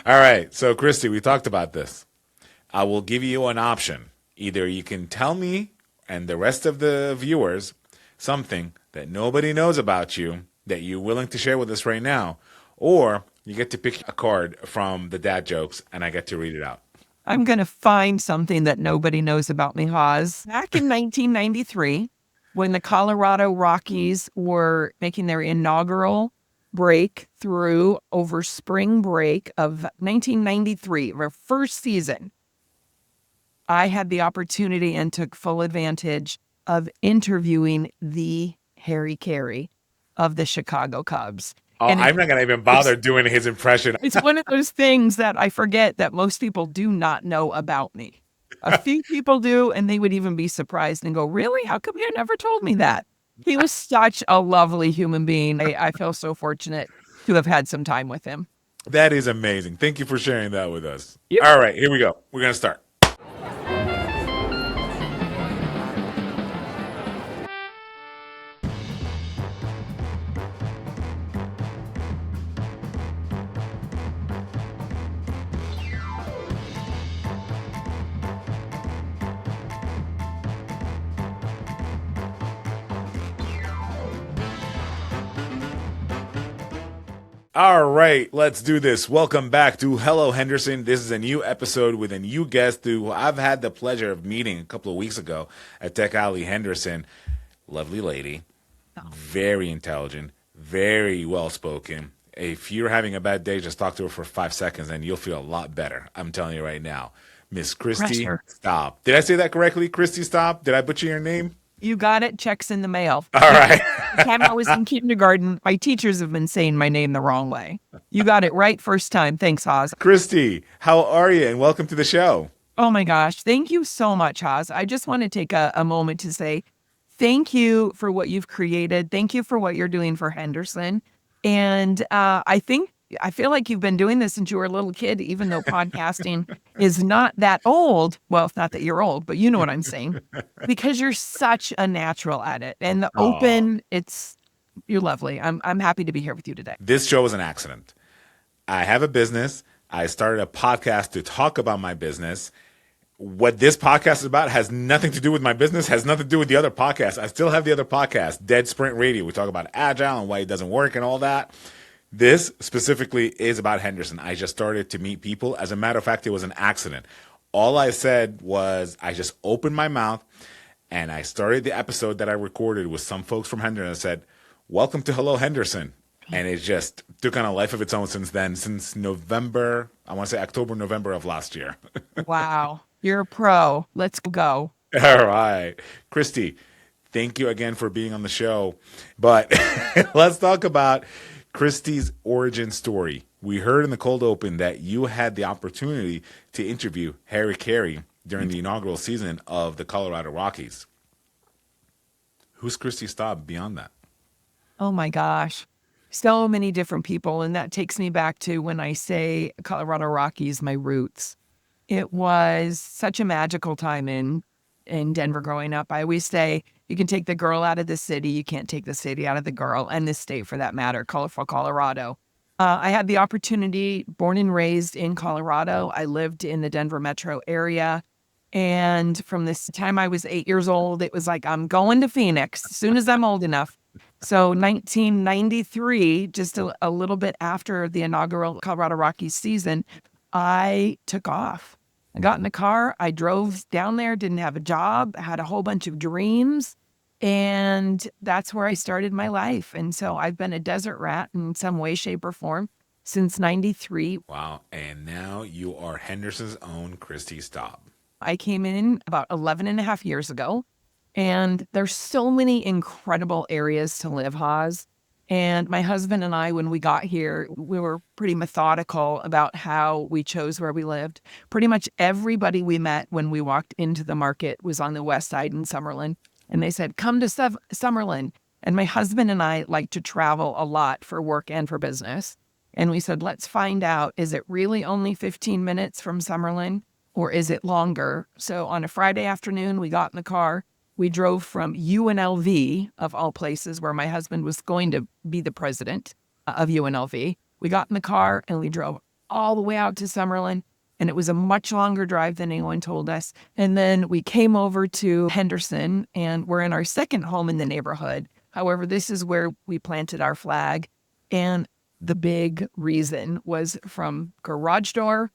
All right. So, Kristi, we talked about this. I will give you an option. Either you can tell me and the rest of the viewers something that nobody knows about you that you're willing to share with us right now, or you get to pick a card from the dad jokes and I get to read it out. I'm going to find something that nobody knows about me, Haz. Back in 1993, when the Colorado Rockies were making their inaugural breakthrough over spring break of 1993, their first season, I had the opportunity and took full advantage of interviewing the Harry Caray of the Chicago Cubs. Oh, And I'm not going to even it's bother doing his impression. it's one of those things that I forget that most people do not know about me. A few people do, and they would even be surprised and go, "Really? How come you never told me that?" He was such a lovely human being. I feel so fortunate to have had some time with him. That is amazing. Thank you for sharing that with us. Yep. All right, here we go. We're going to start. All right, let's do this. Welcome back to Hello Henderson. This is a new episode with a new guest who I've had the pleasure of meeting a couple of weeks ago at Tech Alley Henderson. Lovely lady, very intelligent, very well spoken. If you're having a bad day, just talk to her for 5 seconds and you'll feel a lot better. I'm telling you right now. Miss Kristi Pressure. Staab. Did I say that correctly? Kristi Staab? Did I butcher your name? You got it. Checks in the mail. All right. The time I was in kindergarten, my teachers have been saying my name the wrong way. You got it right first time. Thanks, Haz. Kristi, how are you? And welcome to the show. Oh my gosh. Thank you so much, Haz. I just want to take a moment to say thank you for what you've created. Thank you for what you're doing for Henderson. And I feel like you've been doing this since you were a little kid, even though podcasting is not that old. Well, it's not that you're old, but you know what I'm saying, because you're such a natural at it. And the Aw. open, you're lovely. I'm happy to be here with you today. This show was an accident. I have a business. I started a podcast to talk about my business. What this podcast is about has nothing to do with my business, has nothing to do with the other podcasts. I still have the other podcast, Dead Sprint Radio. We talk about Agile and why it doesn't work and all that. This specifically is about Henderson. I just started to meet people. As a matter of fact, it was an accident. All I said was I just opened my mouth and I started the episode that I recorded with some folks from Henderson and said, "Welcome to Hello Henderson." And it just took on a life of its own since then, since November, I want to say October, November of last year. Wow. You're a pro. Let's go. All right. Kristi, thank you again for being on the show. But let's talk about Kristi's origin story. We heard in the cold open that you had the opportunity to interview Harry Caray during the inaugural season of the Colorado Rockies. Who's Kristi Staab beyond that? Oh my gosh. So many different people. And that takes me back to when I say Colorado Rockies, my roots. It was such a magical time in Denver growing up. I always say you can take the girl out of the city. You can't take the city out of the girl, and this state for that matter, colorful Colorado. I had the opportunity, born and raised in Colorado. I lived in the Denver metro area. And from this time I was 8 years old, it was like, I'm going to Phoenix as soon as I'm old enough. So 1993, just a little bit after the inaugural Colorado Rockies season, I took off. I got in the car. I drove down there, didn't have a job, had a whole bunch of dreams. And that's where I started my life. And so I've been a desert rat in some way, shape, or form since 93. Wow. And now you are Henderson's own Kristi Staab. I came in about 11 and a half years ago. And there's so many incredible areas to live, Haz. And my husband and I, when we got here, we were pretty methodical about how we chose where we lived. Pretty much everybody we met when we walked into the market was on the west side in Summerlin. And they said, come to Summerlin. And my husband and I like to travel a lot for work and for business. And we said, let's find out, is it really only 15 minutes from Summerlin or is it longer? So on a Friday afternoon, we got in the car. We drove from UNLV, of all places, where my husband was going to be the president of UNLV. We got in the car and we drove all the way out to Summerlin. And it was a much longer drive than anyone told us. And then we came over to Henderson, and we're in our second home in the neighborhood. However, this is where we planted our flag. And the big reason was from garage door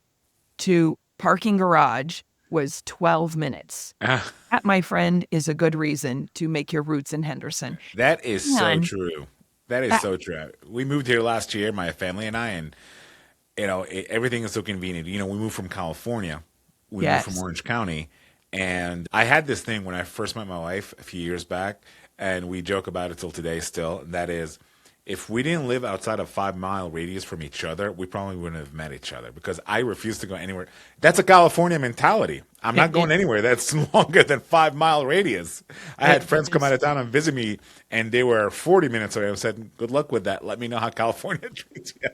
to parking garage was 12 minutes. Ah, That, my friend, is a good reason to make your roots in Henderson. that is so And true. That is uh, so true. We moved here last year, my family and I, and everything is so convenient. We moved from California. We moved from yes, Orange County. And I had this thing when I first met my wife a few years back, and we joke about it till today still. That is, if we didn't live outside of 5 mile radius from each other, we probably wouldn't have met each other because I refuse to go anywhere. That's a California mentality. I'm not it, going anywhere that's longer than 5 mile radius. I had it friends come out is. of town and visit me, and they were 40 minutes away. I said, "Good luck with that. Let me know how California treats you."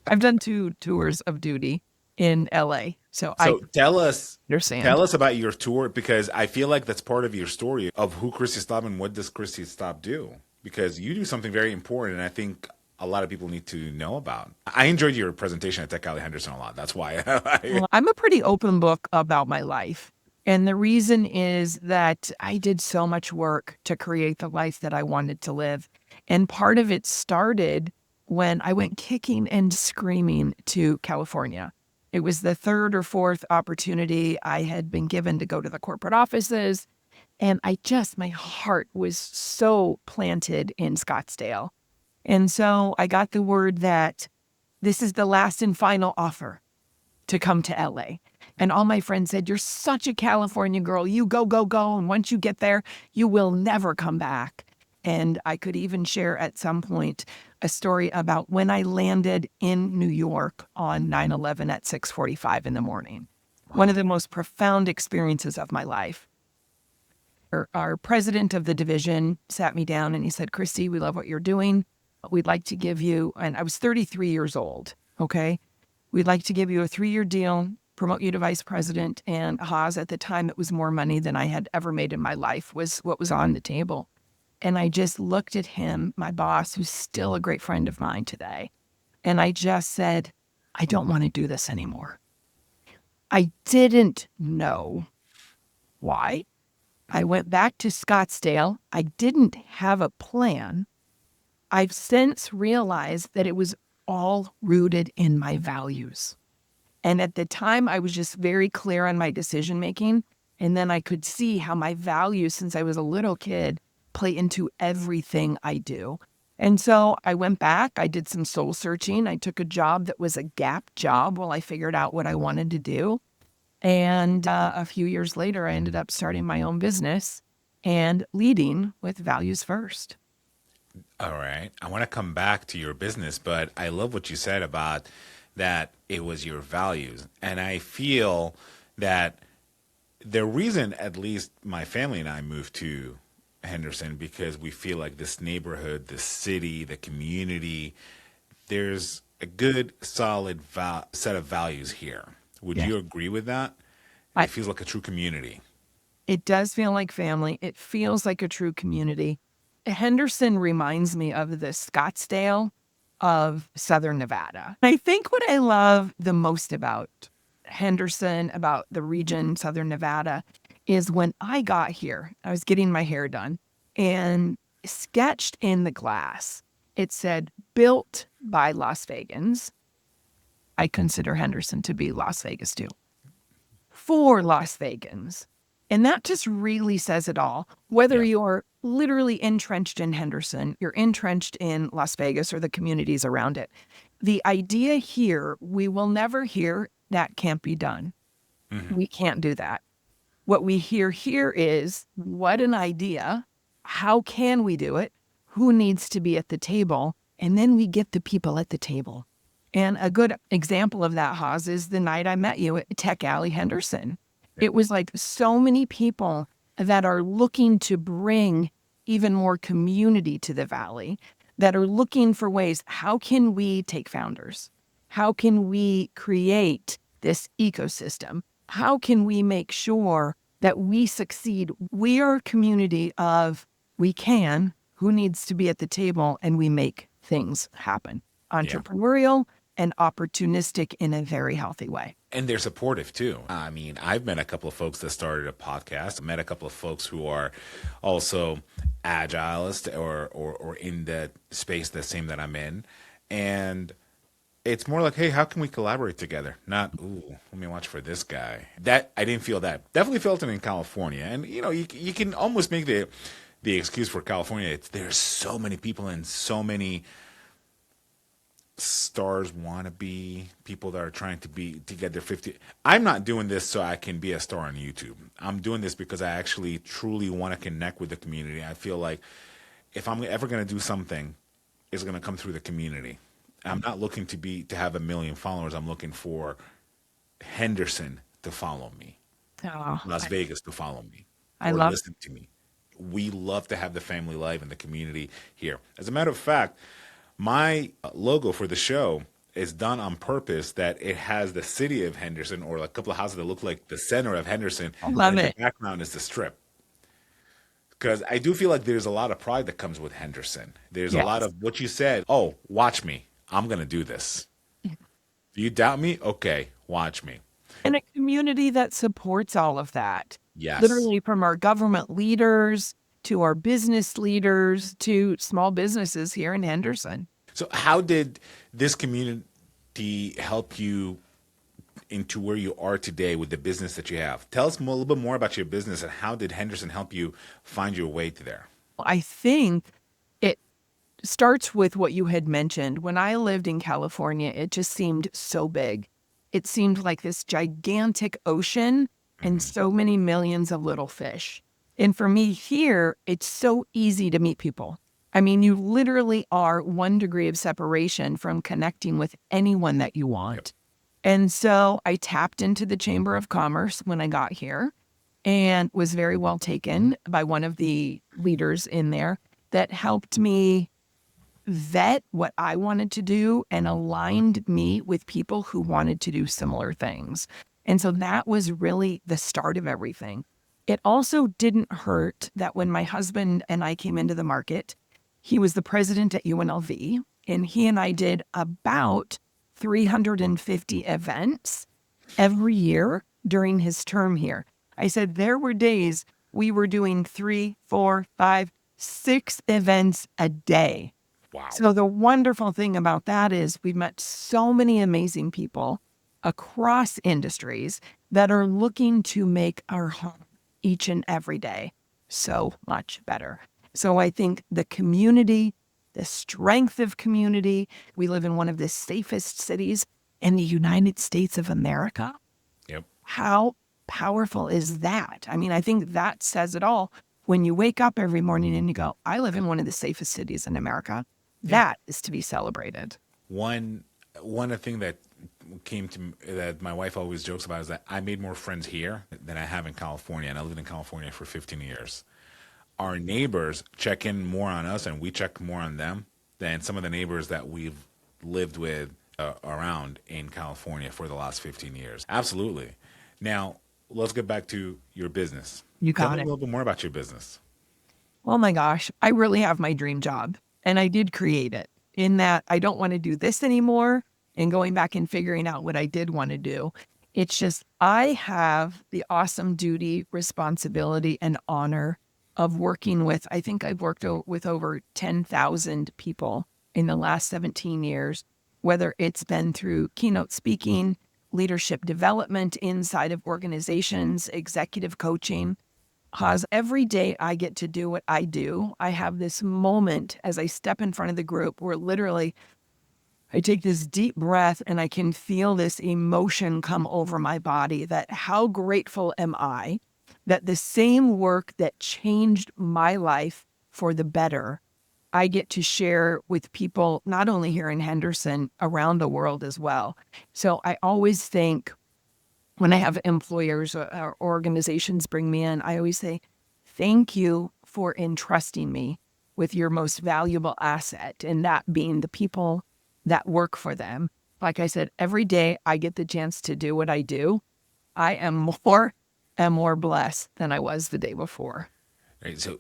I've done 2 tours of duty in LA, so I So tell understand. us about your tour because I feel like that's part of your story of who Kristi Staab and what does Kristi Staab do? Because you do something very important, and I think a lot of people need to know about. I enjoyed your presentation at Caray Henderson a lot. That's why. Well, I'm a pretty open book about my life. And the reason is that I did so much work to create the life that I wanted to live. And part of it started when I went kicking and screaming to California. It was the third or fourth opportunity I had been given to go to the corporate offices. And my heart was so planted in Scottsdale. And so I got the word that this is the last and final offer to come to LA. And all my friends said, "You're such a California girl. You go, go, go. And once you get there, you will never come back." And I could even share at some point a story about when I landed in New York on 9/11 at 6:45 in the morning. One of the most profound experiences of my life. Our president of the division sat me down and he said, "Kristi, we love what you're doing. We'd like to give you," and I was 33 years old, okay? "We'd like to give you a 3-year deal, promote you to vice president." And Haas, at the time, it was more money than I had ever made in my life, was what was on the table. And I just looked at him, my boss, who's still a great friend of mine today. And I just said, "I don't want to do this anymore." I didn't know why. I went back to Scottsdale. I didn't have a plan. I've since realized that it was all rooted in my values. And at the time, I was just very clear on my decision making. And then I could see how my values, since I was a little kid, play into everything I do. And so I went back, I did some soul searching. I took a job that was a gap job while I figured out what I wanted to do. And a few years later, I ended up starting my own business and leading with values first. All right. I want to come back to your business, but I love what you said about that it was your values. And I feel that the reason, at least my family and I moved to Henderson, because we feel like this neighborhood, the city, the community, there's a good, solid set of values here. Would Yeah. you agree with that? I, It feels like a true community. it does feel like family. It feels like a true community. Henderson reminds me of the Scottsdale of Southern Nevada. I think what I love the most about Henderson, about the region, Southern Nevada, is when I got here, I was getting my hair done, and sketched in the glass, it said, "Built by Las Vegans." I consider Henderson to be Las Vegas too. For Las Vegans. And that just really says it all. Whether Yeah. you're literally entrenched in Henderson, you're entrenched in Las Vegas or the communities around it. The idea here, we will never hear that can't be done. Hmm. We can't do that. What we hear here is what an idea. How can we do it? Who needs to be at the table? And then we get the people at the table. And a good example of that, Haas, is the night I met you at Tech Alley Henderson. It was like so many people that are looking to bring even more community to the Valley, that are looking for ways, how can we take founders? How can we create this ecosystem? How can we make sure that we succeed? We are a community of we can, who needs to be at the table, and we make things happen. Yeah. Entrepreneurial and opportunistic in a very healthy way. And they're supportive too. I mean, I've met a couple of folks that started a podcast. I met a couple of folks who are also agilist or in the space the same that I'm in. And it's more like, hey, how can we collaborate together? Not, ooh, let me watch for this guy. That I didn't feel that. Definitely felt it in California. And you can almost make the excuse for California. There's so many people and so many stars wannabe people that are trying to get their 50. I'm not doing this so I can be a star on YouTube. I'm doing this because I actually truly want to connect with the community. I feel like if I'm ever going to do something, it's going to come through the community. I'm not looking to have 1 million followers. I'm looking for Henderson to follow me, Oh, Las Vegas to follow me, I or love listen to me. We love to have the family life and the community here. As a matter of fact, my logo for the show is done on purpose, that it has the city of Henderson or a couple of houses that look like the center of Henderson, I love and the it. background is the strip. Because I do feel like there's a lot of pride that comes with Henderson. There's a lot Yes. of what you said. Oh, watch me. I'm going to do this. Do you doubt me? Okay, watch me. And a community that supports all of that, Yes. literally from our government leaders to our business leaders to small businesses here in Henderson. So, how did this community help you into where you are today with the business that you have? Tell us a little bit more about your business and how did Henderson help you find your way to there? I think it starts with what you had mentioned. When I lived in California, it just seemed so big. It seemed like this gigantic ocean and so many millions of little fish. And for me here, it's so easy to meet people. I mean, you literally are 1 degree of separation from connecting with anyone that you want. And so I tapped into the Chamber of Commerce when I got here and was very well taken by one of the leaders in there that helped me vet what I wanted to do and aligned me with people who wanted to do similar things. And so that was really the start of everything. It also didn't hurt that when my husband and I came into the market, he was the president at UNLV, and he and I did about 350 events every year during his term here. I said there were days we were doing 3, 4, 5, 6 events a day. Wow. So the wonderful thing about that is we've met so many amazing people across industries that are looking to make our home each and every day so much better. So I think the community, the strength of community, we live in one of the safest cities in the United States of America. Yep. How powerful is that? I mean, I think that says it all. When you wake up every morning and you go, I live in one of the safest cities in America, that is to be celebrated. One thing that that my wife always jokes about is that I made more friends here than I have in California, and I lived in California for 15 years. Our neighbors check in more on us, and we check more on them than some of the neighbors that we've lived with around in California for the last 15 years. Absolutely. Now, let's get back to your business. You Tell got me a it. little bit more about your business. Oh my gosh, I really have my dream job, and I did create it in that I don't want to do this anymore and going back and figuring out what I did want to do. It's just I have the awesome duty, responsibility, and honor of working with, I think I've worked with over 10,000 people in the last 17 years, whether it's been through keynote speaking, leadership development inside of organizations, executive coaching. Because every day I get to do what I do, I have this moment as I step in front of the group where literally I take this deep breath and I can feel this emotion come over my body that how grateful am I that the same work that changed my life for the better, I get to share with people, not only here in Henderson, around the world as well. So I always think when I have employers or organizations bring me in, I always say, thank you for entrusting me with your most valuable asset, and that being the people that work for them. Like I said, every day I get the chance to do what I do. I am more and more blessed than I was the day before. Right. So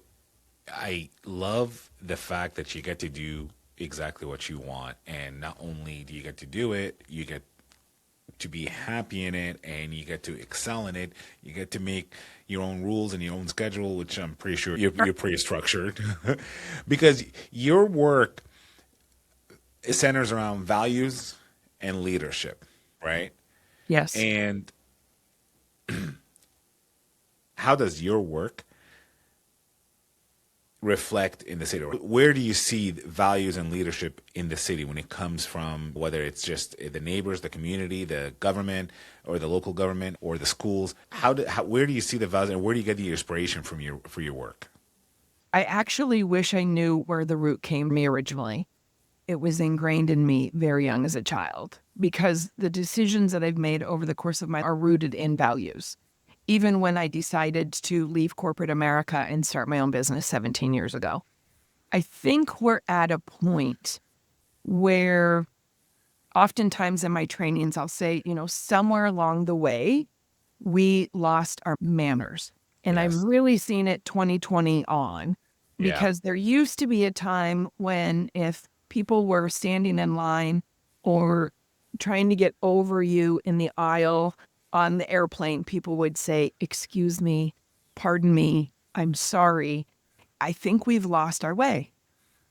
I love the fact that you get to do exactly what you want. And not only do you get to do it, you get to be happy in it, and you get to excel in it. You get to make your own rules and your own schedule, which I'm pretty sure you're pretty structured because your work centers around values and leadership, right? Yes. And how does your work reflect in the city? Where do you see values and leadership in the city when it comes from whether it's just the neighbors, the community, the government, or the local government, or the schools? Where do you see the values, and where do you get the inspiration from for your work? I actually wish I knew where the root came from me originally. It was ingrained in me very young as a child because the decisions that I've made over the course of my are rooted in values. Even when I decided to leave corporate America and start my own business 17 years ago, I think we're at a point where oftentimes in my trainings, I'll say, somewhere along the way, we lost our manners. And I've Yes. really seen it 2020 on Yeah. because there used to be a time when if people were standing in line or trying to get over you in the aisle on the airplane, people would say, "Excuse me, pardon me, I'm sorry." I think we've lost our way.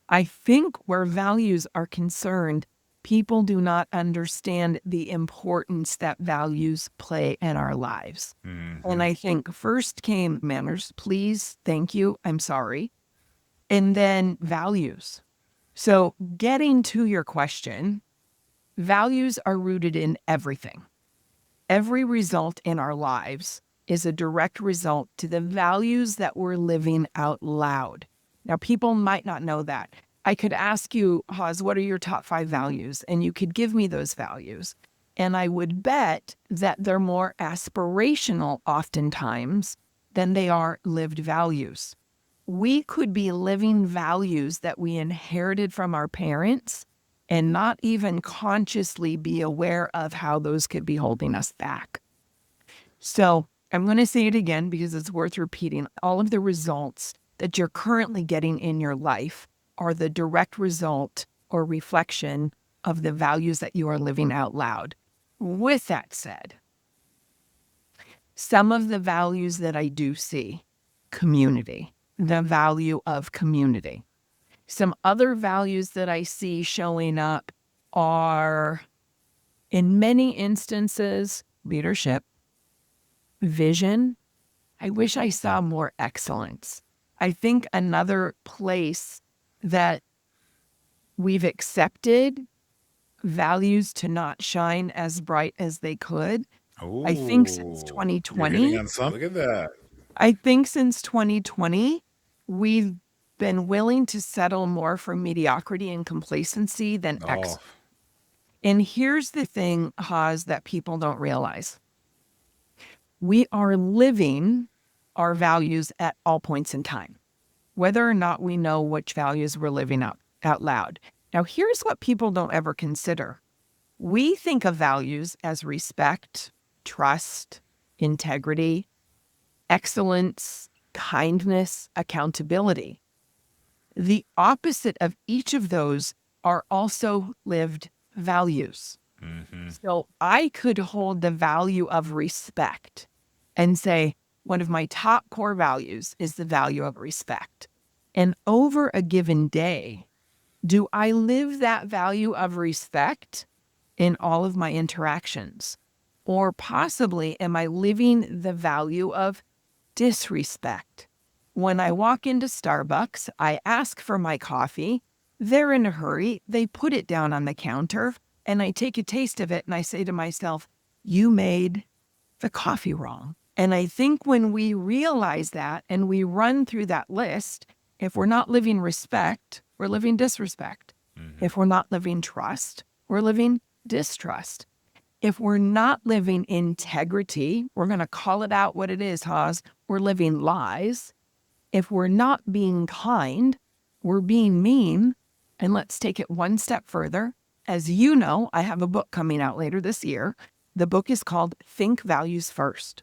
I think where values are concerned, people do not understand the importance that values play in our lives. And I think first came manners, please, thank you, I'm sorry, and then values. So getting to your question, values are rooted in everything. Every result in our lives is a direct result to the values that we're living out loud. Now, people might not know that. I could ask you, Haz, what are your top 5 values? And you could give me those values. And I would bet that they're more aspirational oftentimes than they are lived values. We could be living values that we inherited from our parents and not even consciously be aware of how those could be holding us back. So I'm going to say it again because it's worth repeating. All of the results that you're currently getting in your life are the direct result or reflection of the values that you are living out loud. With that said, some of the values that I do see, community, the value of community. Some other values that I see showing up are, in many instances, leadership, vision. I wish I saw more excellence. I think another place that we've accepted values to not shine as bright as they could. I think since Oh, you're hitting 2020, on something. Look at that. we've been willing to settle more for mediocrity and complacency than Oh, excellence. And here's the thing, Haz, that people don't realize. We are living our values at all points in time, whether or not we know which values we're living out loud. Now, here's what people don't ever consider. We think of values as respect, trust, integrity, excellence, kindness, accountability. The opposite of each of those are also lived values. So I could hold the value of respect and say, one of my top core values is the value of respect. And over a given day, do I live that value of respect in all of my interactions? Or possibly, am I living the value of disrespect? When I walk into Starbucks, I ask for my coffee. They're in a hurry. They put it down on the counter, and I take a taste of it, and I say to myself, you made the coffee wrong. And I think when we realize that and we run through that list, if we're not living respect, we're living disrespect. If we're not living trust, we're living distrust. If we're not living integrity, we're going to call it out what it is, Haz. We're living lies. If we're not being kind, we're being mean. And let's take it one step further. As you know, I have a book coming out later this year. The book is called Think Values First.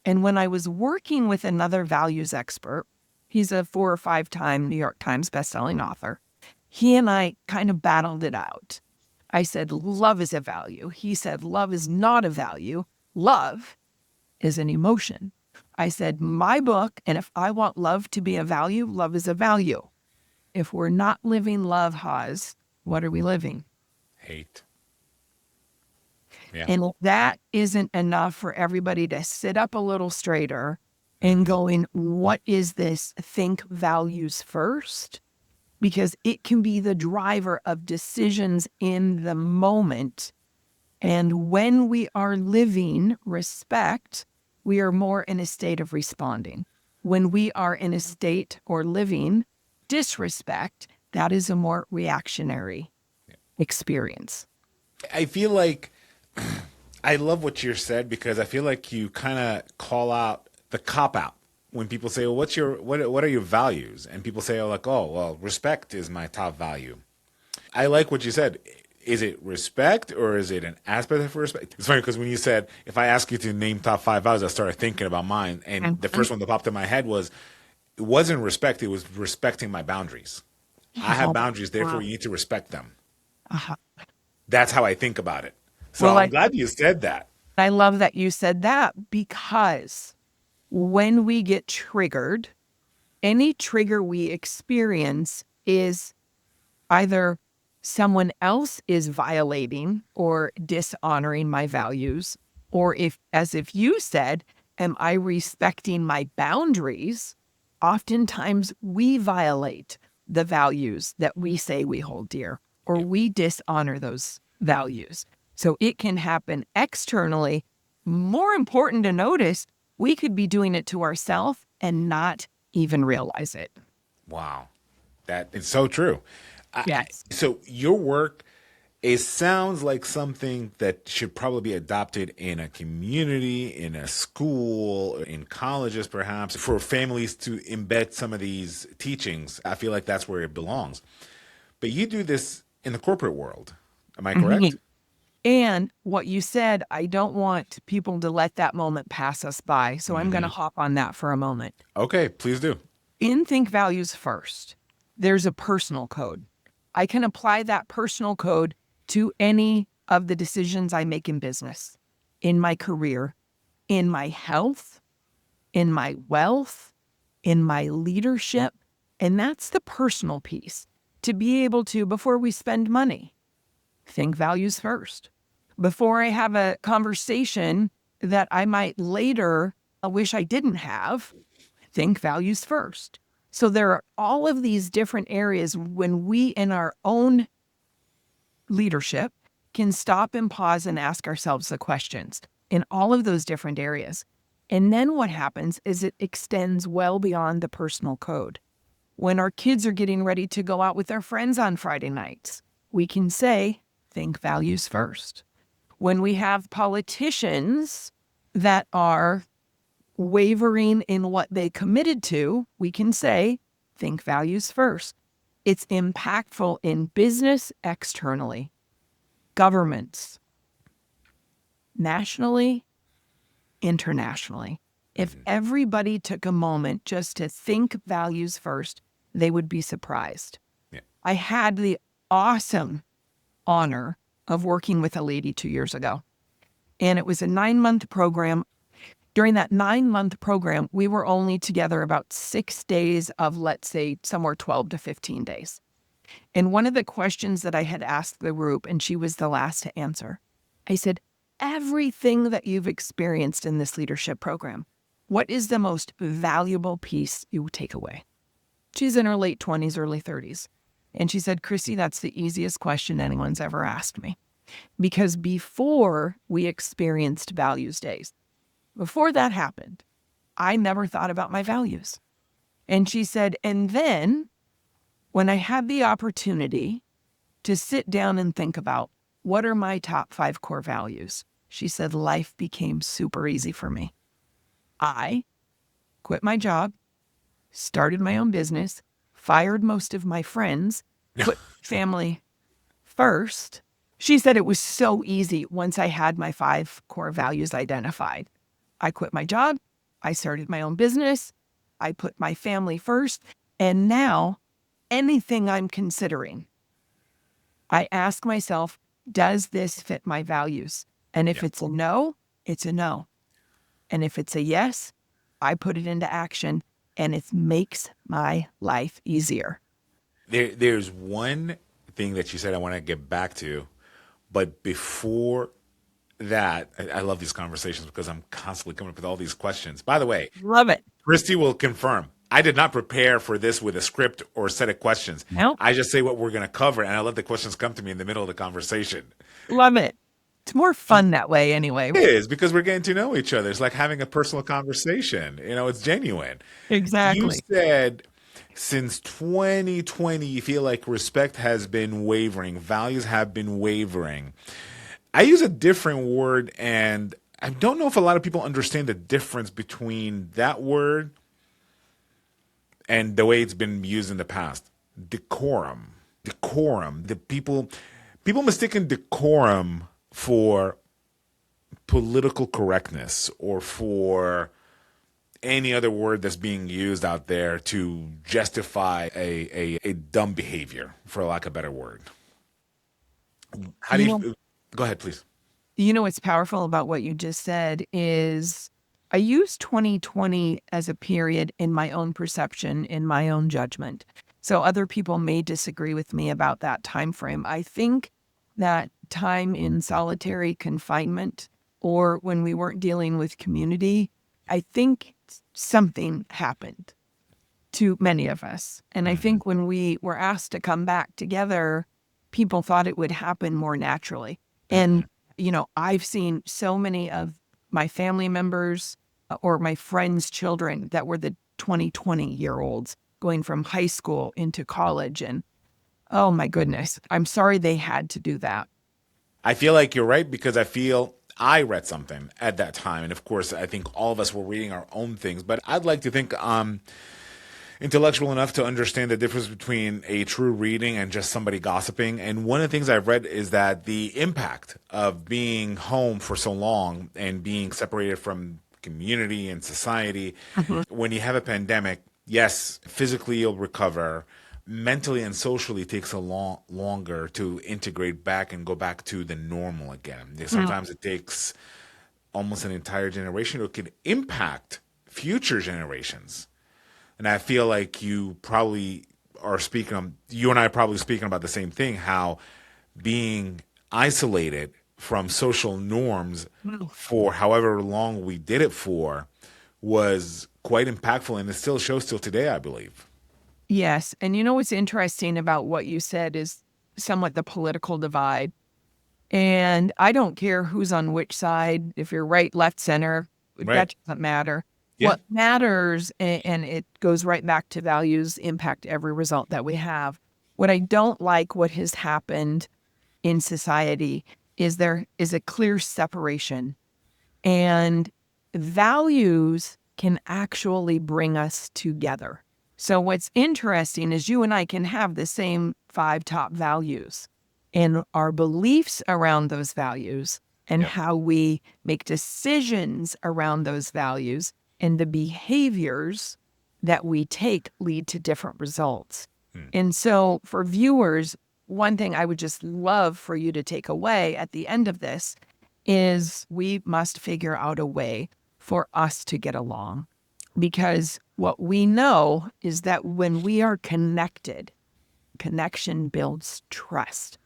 And when I was working with another values expert, he's a 4 or 5 time New York Times bestselling author. He and I kind of battled it out. I said, love is a value. He said, love is not a value. Love is an emotion. I said, my book, and if I want love to be a value, love is a value. If we're not living love, Haz, what are we living? Hate. Yeah. And that isn't enough for everybody to sit up a little straighter and going, what is this? Think values first, because it can be the driver of decisions in the moment. And when we are living respect, we are more in a state of responding. When we are in a state or living disrespect, that is a more reactionary experience. I feel like I love what you said because I feel like you kind of call out the cop out when people say, well, what are your values? And people say, oh, like, oh, well, respect is my top value. I like what you said. Is it respect or is it an aspect of respect? It's funny because when you said, if I ask you to name top 5 values, I started thinking about mine. And the first one that popped in my head was, it wasn't respect, it was respecting my boundaries. I have boundaries, therefore you need to respect them. That's how I think about it. So Well, I'm glad you said that. I love that you said that, because when we get triggered, any trigger we experience is either someone else is violating or dishonoring my values, or if you said, am I respecting my boundaries? Oftentimes we violate the values that we say we hold dear, or we dishonor those values. So it can happen externally. More important to notice, we could be doing it to ourselves and not even realize it. Wow. That is so true. Yes. So your work, it sounds like something that should probably be adopted in a community, in a school, in colleges perhaps, for families to embed some of these teachings. I feel like that's where it belongs. But you do this in the corporate world. Am I correct? And what you said, I don't want people to let that moment pass us by. So I'm going to hop on that for a moment. Okay, please do. In Think Values First, there's a personal code. I can apply that personal code to any of the decisions I make in business, in my career, in my health, in my wealth, in my leadership. And that's the personal piece. To be able to, before we spend money, think values first. Before I have a conversation that I might later wish I didn't have, think values first. So there are all of these different areas when we in our own leadership can stop and pause and ask ourselves the questions in all of those different areas. And then what happens is it extends well beyond the personal code. When our kids are getting ready to go out with their friends on Friday nights, we can say, think values first. When we have politicians that are wavering in what they committed to, we can say, think values first. It's impactful in business externally, governments, nationally, internationally. If everybody took a moment just to think values first, they would be surprised. Yeah. I had the awesome honor of working with a lady 2 years ago, and it was a 9-month program. During that 9-month program, we were only together about 6 days of, let's say, somewhere 12 to 15 days. And one of the questions that I had asked the group, and she was the last to answer, I said, everything that you've experienced in this leadership program, what is the most valuable piece you take away? She's in her late 20s, early 30s. And she said, Kristi, that's the easiest question anyone's ever asked me. Because before we experienced values days, before that happened, I never thought about my values. And she said, and then when I had the opportunity to sit down and think about what are my top 5 core values, she said, life became super easy for me. I quit my job, started my own business, fired most of my friends, put family first. She said it was so easy once I had my 5 core values identified. I quit my job. I started my own business. I put my family first. And now anything I'm considering, I ask myself, does this fit my values? And if Yeah. it's a no, it's a no. And if it's a yes, I put it into action, and it makes my life easier. There's one thing that you said I want to get back to, but before that, I love these conversations because I'm constantly coming up with all these questions. By the way, Love it. Kristi will confirm. I did not prepare for this with a script or a set of questions. No, I just say what we're going to cover, and I let the questions come to me in the middle of the conversation. love it. It's more fun that way anyway. It is because we're getting to know each other. It's like having a personal conversation. It's genuine. You Exactly. said since 2020, you feel like respect has been wavering, values have been wavering. I use a different word, and I don't know if a lot of people understand the difference between that word and the way it's been used in the past. Decorum. Decorum. The people mistaken decorum for political correctness or for any other word that's being used out there to justify a dumb behavior, for lack of a better word. How do You know, you go ahead, please? what's powerful about what you just said is I use 2020 as a period in my own perception, in my own judgment. So other people may disagree with me about that time frame. I think that time in solitary confinement or when we weren't dealing with community, I think something happened to many of us. And I think when we were asked to come back together, people thought it would happen more naturally. And, I've seen so many of my family members or my friends' children that were the 2020-year-olds going from high school into college. And oh my goodness, I'm sorry they had to do that. I feel like you're right because I feel I read something at that time. And of course, I think all of us were reading our own things. But I'd like to think I'm intellectual enough to understand the difference between a true reading and just somebody gossiping. And one of the things I've read is that the impact of being home for so long and being separated from community and society, when you have a pandemic, yes, physically you'll recover. Mentally and socially it takes a longer to integrate back and go back to the normal again. Sometimes it takes almost an entire generation, or it could impact future generations. And I feel like you and I are probably speaking about the same thing, how being isolated from social norms for however long we did it for was quite impactful, and it still shows till today, I believe. Yes. And what's interesting about what you said is somewhat the political divide. And I don't care who's on which side, if you're right, left, center, Right. that doesn't matter. Yeah. What matters, and it goes right back to values, impact every result that we have. What I don't like, what has happened in society, is there is a clear separation. And values can actually bring us together. So what's interesting is you and I can have the same 5 top values, and our beliefs around those values and Yeah. how we make decisions around those values and the behaviors that we take lead to different results. And so for viewers, one thing I would just love for you to take away at the end of this is we must figure out a way for us to get along. Because what we know is that when we are connected, connection builds trust.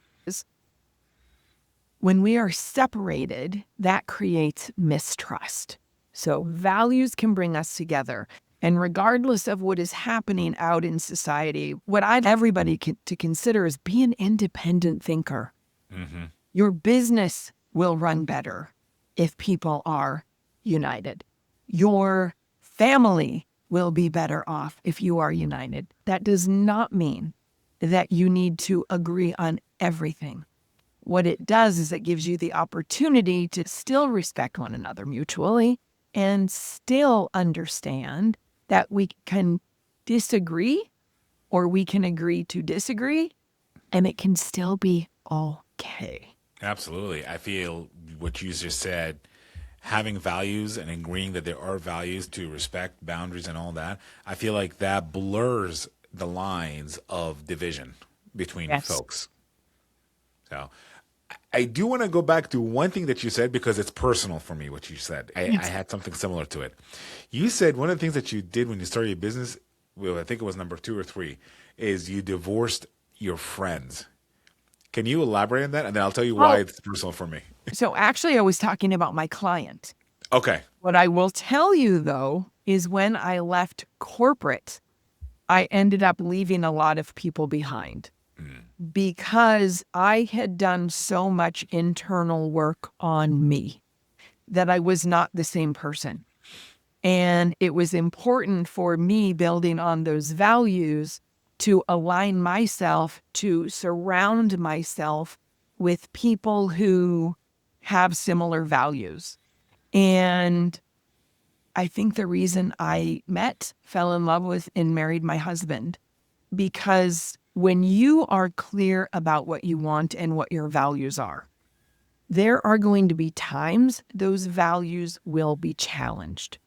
When we are separated, that creates mistrust. So values can bring us together. And regardless of what is happening out in society, what I'd everybody to consider is be an independent thinker. Your business will run better if people are united. Your family will be better off if you are united. That does not mean that you need to agree on everything. What it does is it gives you the opportunity to still respect one another mutually and still understand that we can disagree or we can agree to disagree, and it can still be okay. Absolutely. I feel what you just said, having values and agreeing that there are values to respect boundaries and all that, I feel like that blurs the lines of division between Yes. folks. So I do want to go back to one thing that you said because it's personal for me, what you said. I Yes. had something similar to it. You said one of the things that you did when you started your business, well, I think it was number 2 or 3, is you divorced your friends. Can you elaborate on that? And then I'll tell you why Oh, it's personal for me. so actually, I was talking about my client. Okay. What I will tell you, though, is when I left corporate, I ended up leaving a lot of people behind because I had done so much internal work on me that I was not the same person. And it was important for me building on those values to align myself, to surround myself with people who have similar values. And I think the reason I met, fell in love with, and married my husband, because when you are clear about what you want and what your values are, there are going to be times those values will be challenged.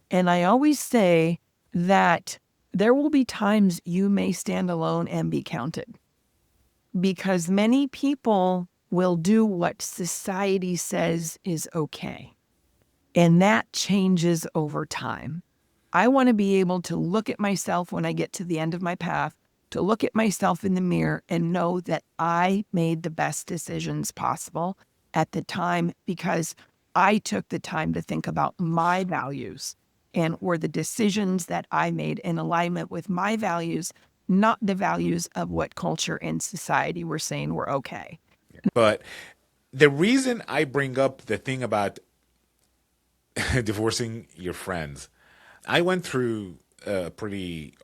And I always say that there will be times you may stand alone and be counted because many people will do what society says is okay. And that changes over time. I want to be able to look at myself when I get to the end of my path, to look at myself in the mirror and know that I made the best decisions possible at the time because I took the time to think about my values and were the decisions that I made in alignment with my values, not the values of what culture and society were saying were okay. But the reason I bring up the thing about divorcing your friends, I went through a pretty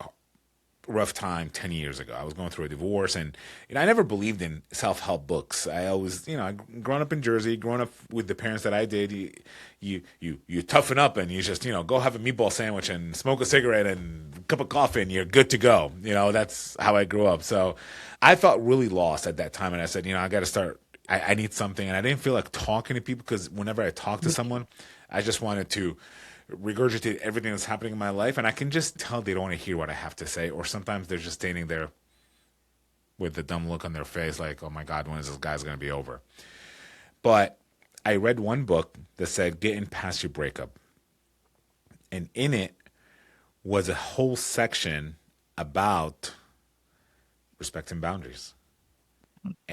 rough time 10 years ago. I was going through a divorce, and I never believed in self-help books. I always, I grown up in Jersey, growing up with the parents that I did, you toughen up and you just, go have a meatball sandwich and smoke a cigarette and a cup of coffee and you're good to go. That's how I grew up. So I felt really lost at that time, and I said, I got to start. I need something, and I didn't feel like talking to people because whenever I talked to someone, I just wanted to regurgitate everything that's happening in my life, and I can just tell they don't want to hear what I have to say, or sometimes they're just standing there with the dumb look on their face like, oh my God, when is this guy's going to be over? But I read one book that said getting past your breakup, and in it was a whole section about respecting boundaries.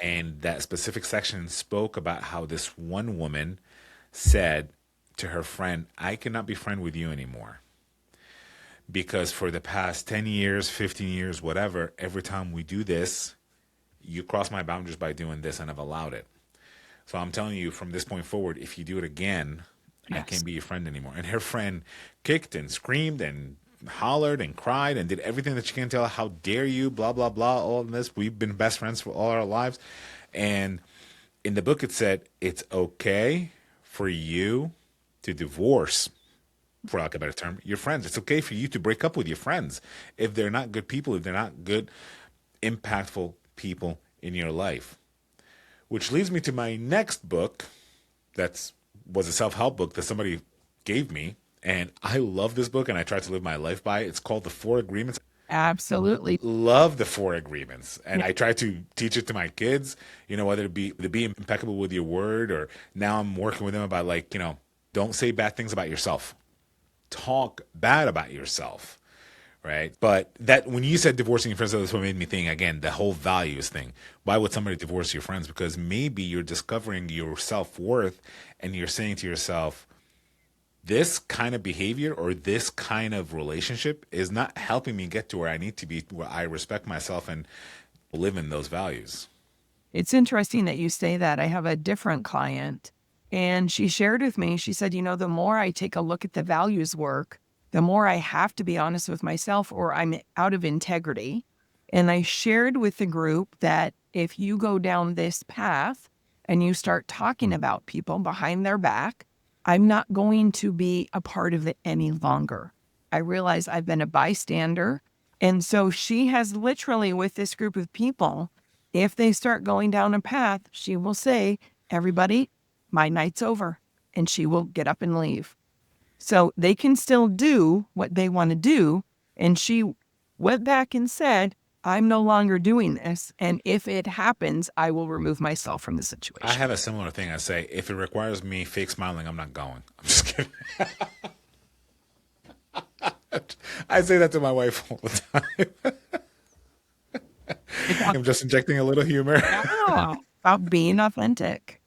And that specific section spoke about how this one woman said to her friend, I cannot be friend with you anymore. Because for the past 10 years, 15 years, whatever, every time we do this, you cross my boundaries by doing this, and I've allowed it. So I'm telling you, from this point forward, if you do it again, I Yes. can't be your friend anymore. And her friend kicked and screamed and hollered and cried and did everything that she can tell. How dare you, blah, blah, blah, all this. We've been best friends for all our lives. And in the book, it said, it's okay for you to divorce, for lack of a better term, your friends. It's okay for you to break up with your friends if they're not good people, if they're not good, impactful people in your life. Which leads me to my next book. That's was a self-help book that somebody gave me, and I love this book, and I try to live my life by it. It's called The Four Agreements. Absolutely. Love the Four Agreements, and I try to teach it to my kids. Whether it be to be impeccable with your word, or now I'm working with them about don't say bad things about yourself. Talk bad about yourself, right? But that when you said divorcing your friends, that's what made me think again, the whole values thing. Why would somebody divorce your friends? Because maybe you're discovering your self-worth and you're saying to yourself, this kind of behavior or this kind of relationship is not helping me get to where I need to be, where I respect myself and live in those values. It's interesting that you say that. I have a different client, and she shared with me, she said, the more I take a look at the values work, the more I have to be honest with myself or I'm out of integrity. And I shared with the group that if you go down this path and you start talking about people behind their back, I'm not going to be a part of it any longer. I realize I've been a bystander. And so she has literally, with this group of people, if they start going down a path, she will say, everybody, my night's over. And she will get up and leave. So they can still do what they want to do. And she went back and said, I'm no longer doing this. And if it happens, I will remove myself from the situation. I have a similar thing. I say, if it requires me fake smiling, I'm not going. I'm just kidding. I say that to my wife all the time. I'm just injecting a little humor. Yeah, about being authentic,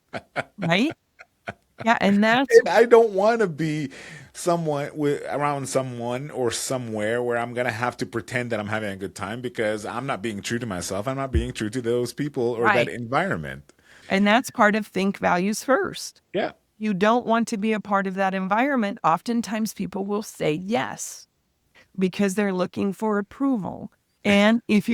right? Yeah, and that's... And I don't want to be around someone or somewhere where I'm going to have to pretend that I'm having a good time because I'm not being true to myself. I'm not being true to those people or Right. that environment. And that's part of think values first. Yeah. You don't want to be a part of that environment. Oftentimes people will say yes because they're looking for approval. And if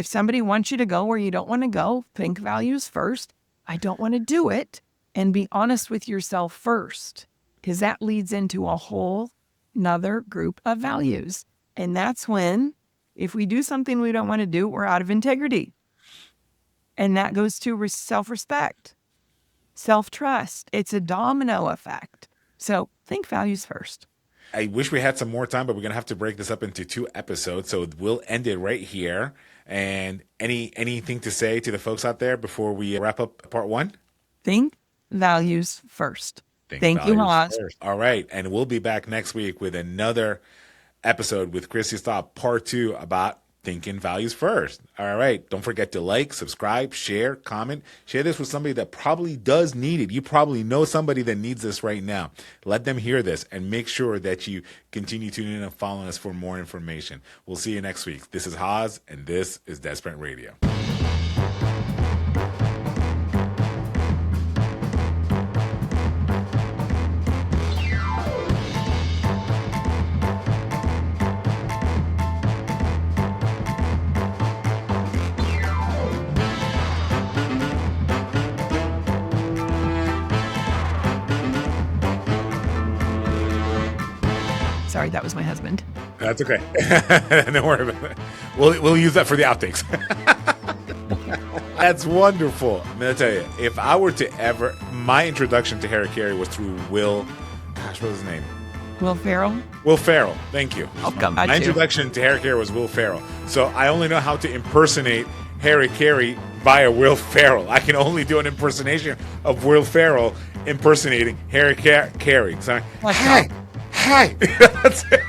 somebody wants you to go where you don't want to go, think values first. I don't want to do it. And be honest with yourself first, because that leads into a whole nother group of values. And that's when, if we do something we don't want to do, we're out of integrity. And that goes to self-respect, self-trust. It's a domino effect. So think values first. I wish we had some more time, but we're going to have to break this up into 2 episodes. So we'll end it right here. And anything to say to the folks out there before we wrap up part 1? Think values first. Thank you, Haas. All right. And we'll be back next week with another episode with Kristi Staab, part 2 about thinking values first. All right. Don't forget to like, subscribe, share, comment. Share this with somebody that probably does need it. You probably know somebody that needs this right now. Let them hear this and make sure that you continue tuning in and following us for more information. We'll see you next week. This is Haas, and this is Desperate Radio. Sorry, that was my husband. That's okay. Don't worry about it. We'll use that for the outtakes. That's wonderful. I'm going to tell you, if I were to my introduction to Harry Caray was through what was his name? Will Ferrell? Will Ferrell. Thank you. My introduction to Harry Caray was Will Ferrell. So I only know how to impersonate Harry Caray via Will Ferrell. I can only do an impersonation of Will Ferrell impersonating Harry Caray. Sorry. Hi. That's it.